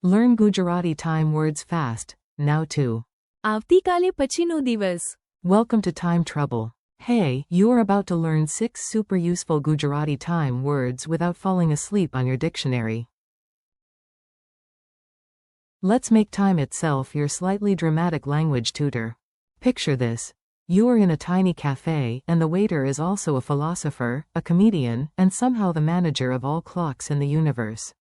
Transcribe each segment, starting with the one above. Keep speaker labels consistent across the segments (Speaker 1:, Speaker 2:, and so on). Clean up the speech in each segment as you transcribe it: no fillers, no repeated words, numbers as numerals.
Speaker 1: Learn Gujarati time words fast, now too.
Speaker 2: આવતીકાલે પછીનો દિવસ.
Speaker 1: Welcome to Time Trouble. Hey, you are about to learn 6 super useful Gujarati time words without falling asleep on your dictionary. Let's make time itself your slightly dramatic language tutor. Picture this. You are in a tiny cafe, and the waiter is also a philosopher, a comedian, and somehow the manager of all clocks in the universe.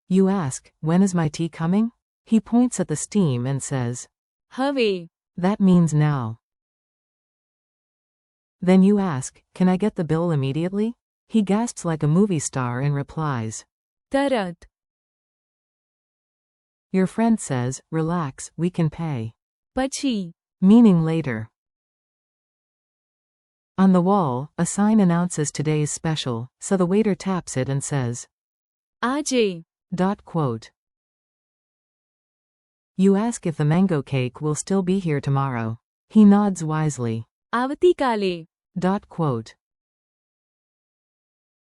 Speaker 1: You ask, "When is my tea coming?" He points at the steam and says,
Speaker 2: હવે.
Speaker 1: "That means now." Then you ask, "Can I get the bill immediately?" He gasps like a movie star and replies,
Speaker 2: તરત.
Speaker 1: Your friend says, "Relax, we can pay."
Speaker 2: પછી.
Speaker 1: Meaning later. On the wall, a sign announces today's special, so the waiter taps it and says,
Speaker 2: આજે.
Speaker 1: Quote. You ask if the mango cake will still be here tomorrow. He nods wisely.
Speaker 2: આવતીકાલે.
Speaker 1: Quote.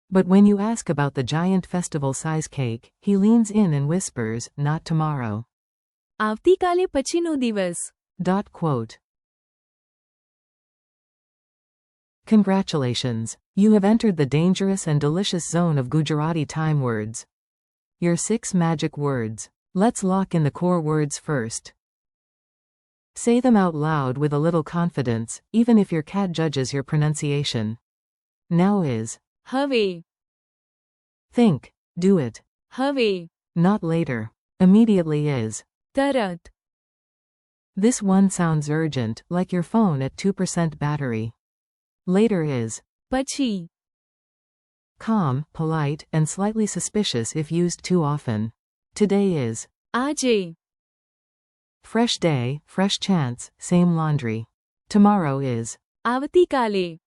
Speaker 1: But when you ask about the giant festival-size cake, he leans in and whispers, "Not tomorrow."
Speaker 2: આવતીકાલે પછીનો દિવસ.
Speaker 1: Quote. Congratulations! You have entered the dangerous and delicious zone of Gujarati time words. Your 6 magic words. Let's lock in the core words first. Say them out loud with a little confidence, even if your cat judges your pronunciation. Now is.
Speaker 2: હવે.
Speaker 1: Think. Do it.
Speaker 2: હવે.
Speaker 1: Not later. Immediately is.
Speaker 2: તરત.
Speaker 1: This one sounds urgent, like your phone at 2% battery. Later is.
Speaker 2: પછી.
Speaker 1: Calm, polite, and slightly suspicious if used too often. Today is.
Speaker 2: આજે.
Speaker 1: Fresh day, fresh chance, same laundry. Tomorrow is.
Speaker 2: આવતીકાલે.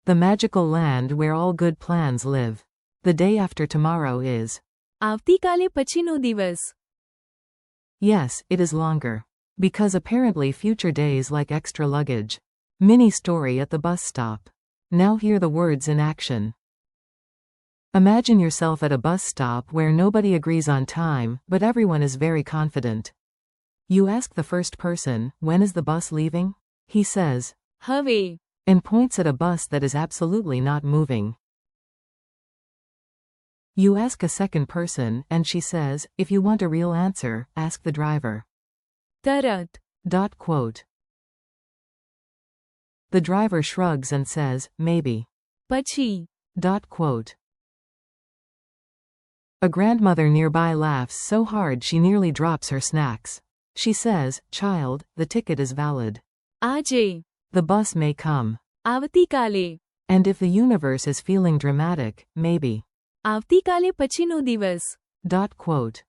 Speaker 1: The magical land where all good plans live. The day after tomorrow is.
Speaker 2: આવતીકાલે પછીનો દિવસ.
Speaker 1: Yes, it is longer. Because apparently future days like extra luggage. Mini story at the bus stop. Now hear the words in action. Imagine yourself at a bus stop where nobody agrees on time, but everyone is very confident. You ask the first person, "When is the bus leaving?" He says,
Speaker 2: હવે.
Speaker 1: and points at a bus that is absolutely not moving. You ask a second person, and she says, "If you want a real answer, ask the driver."
Speaker 2: તરત.
Speaker 1: Quote. The driver shrugs and says, "Maybe."
Speaker 2: પછી.
Speaker 1: Quote. A grandmother nearby laughs so hard she nearly drops her snacks. She says, "Child, the ticket is valid."
Speaker 2: આજે.
Speaker 1: The bus may come.
Speaker 2: આવતીકાલે.
Speaker 1: And if the universe is feeling dramatic, maybe.
Speaker 2: આવતીકાલે પછીનો દિવસ.
Speaker 1: Quote.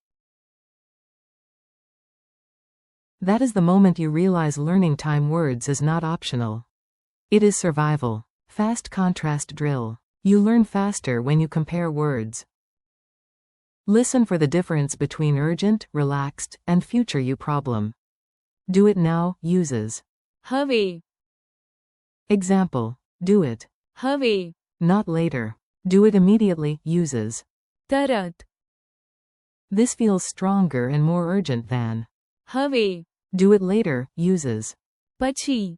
Speaker 1: That is the moment you realize learning time words is not optional. It is survival. Fast contrast drill. You learn faster when you compare words. Listen for the difference between urgent, relaxed, and future you problem. Do it now, uses.
Speaker 2: હવે.
Speaker 1: Example. Do it.
Speaker 2: હવે.
Speaker 1: Not later. Do it immediately, uses.
Speaker 2: તરત.
Speaker 1: This feels stronger and more urgent than.
Speaker 2: હવે.
Speaker 1: Do it later, uses.
Speaker 2: પછી.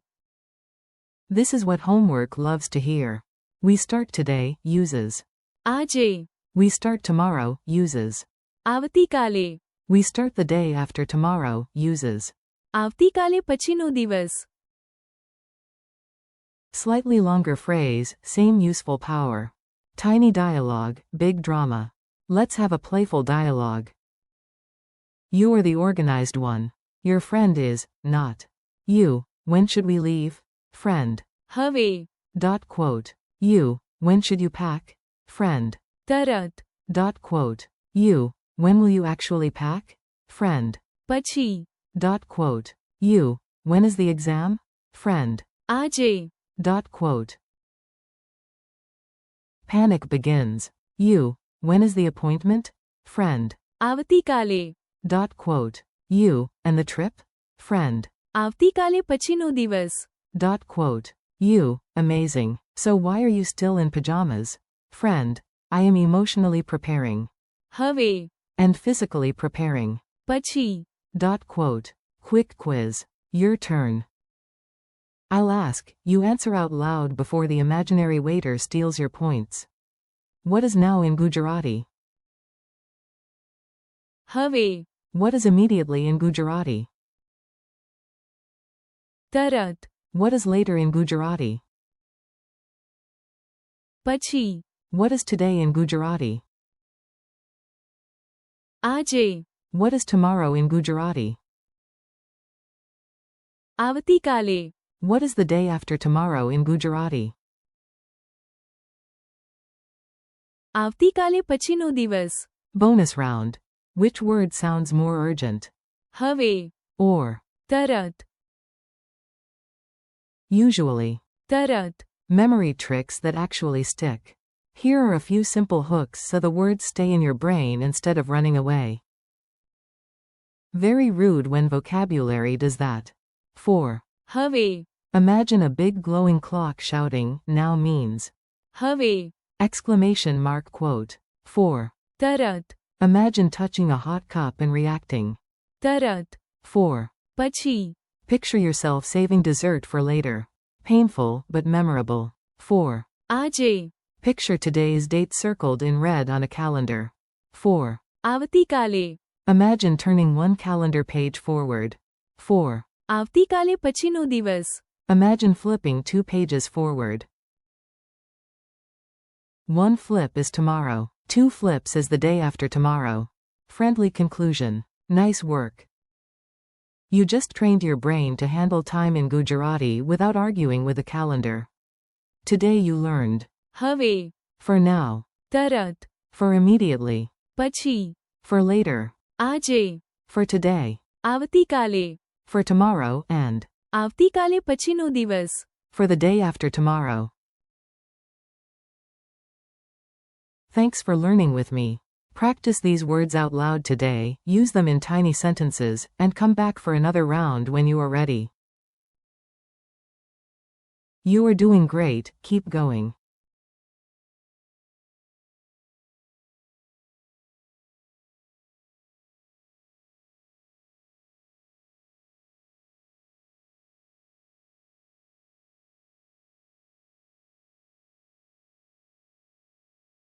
Speaker 1: This is what homework loves to hear. We start today, uses.
Speaker 2: આજે.
Speaker 1: We start tomorrow, uses.
Speaker 2: આવતીકાલે.
Speaker 1: We start the day after tomorrow, uses.
Speaker 2: આવતીકાલે પછીનો દિવસ.
Speaker 1: Slightly longer phrase, same useful power. Tiny dialogue, big drama. Let's have a playful dialogue. You are the organized one. Your friend is, not. You, when should we leave? Friend.
Speaker 2: હવે.
Speaker 1: Quote. You, when should you pack? Friend.
Speaker 2: તરત.
Speaker 1: Quote. You, when will you actually pack? Friend.
Speaker 2: પછી.
Speaker 1: Quote. You, when is the exam? Friend.
Speaker 2: આજે.
Speaker 1: Quote. Panic begins. You, when is the appointment? Friend.
Speaker 2: આવતીકાલે.
Speaker 1: Quote. You, and the trip? Friend.
Speaker 2: આવતીકાલે પછીનો દિવસ.
Speaker 1: Quote. You, amazing. So why are you still in pajamas? Friend. I am emotionally preparing.
Speaker 2: હવે.
Speaker 1: and physically preparing.
Speaker 2: પછી.
Speaker 1: Quote. Quick quiz. Your turn. I'll ask, you answer out loud before the imaginary waiter steals your points. What is now in Gujarati?
Speaker 2: હવે.
Speaker 1: What is immediately in Gujarati?
Speaker 2: તરત.
Speaker 1: What is later in Gujarati?
Speaker 2: પછી.
Speaker 1: What is today in Gujarati?
Speaker 2: આજે.
Speaker 1: What is tomorrow in Gujarati?
Speaker 2: આવતીકાલે.
Speaker 1: What is the day after tomorrow in Gujarati?
Speaker 2: આવતીકાલે પછીનો દિવસ.
Speaker 1: Bonus round. Which word sounds more urgent?
Speaker 2: હવે.
Speaker 1: Or.
Speaker 2: તરત.
Speaker 1: Usually.
Speaker 2: તરત.
Speaker 1: Memory tricks that actually stick. Here are a few simple hooks so the words stay in your brain instead of running away. Very rude when vocabulary does that. 4.
Speaker 2: હવે.
Speaker 1: Imagine a big glowing clock shouting, now means.
Speaker 2: હવે.
Speaker 1: Exclamation mark quote. 4.
Speaker 2: તરત.
Speaker 1: Imagine touching a hot cup and reacting.
Speaker 2: તરત.
Speaker 1: 4.
Speaker 2: પછી.
Speaker 1: Picture yourself saving dessert for later. Painful, but memorable. 4.
Speaker 2: આજે.
Speaker 1: Picture today's date circled in red on a calendar. 4.
Speaker 2: આવતીકાલે.
Speaker 1: Imagine turning one calendar page forward. 4.
Speaker 2: આવતીકાલે પછીનો દિવસ.
Speaker 1: Imagine flipping 2 pages forward. 1 flip is tomorrow. 2 flips is the day after tomorrow. Friendly conclusion. Nice work. You just trained your brain to handle time in Gujarati without arguing with a calendar. Today you learned.
Speaker 2: હવે.
Speaker 1: For now.
Speaker 2: તરત.
Speaker 1: For immediately.
Speaker 2: પછી.
Speaker 1: For later.
Speaker 2: આજે.
Speaker 1: For today.
Speaker 2: આવતીકાલે.
Speaker 1: For tomorrow, and.
Speaker 2: આવતીકાલે પછીનો દિવસ.
Speaker 1: For the day after tomorrow. Thanks for learning with me. Practice these words out loud today, use them in tiny sentences, and come back for another round when you are ready. You are doing great, keep going.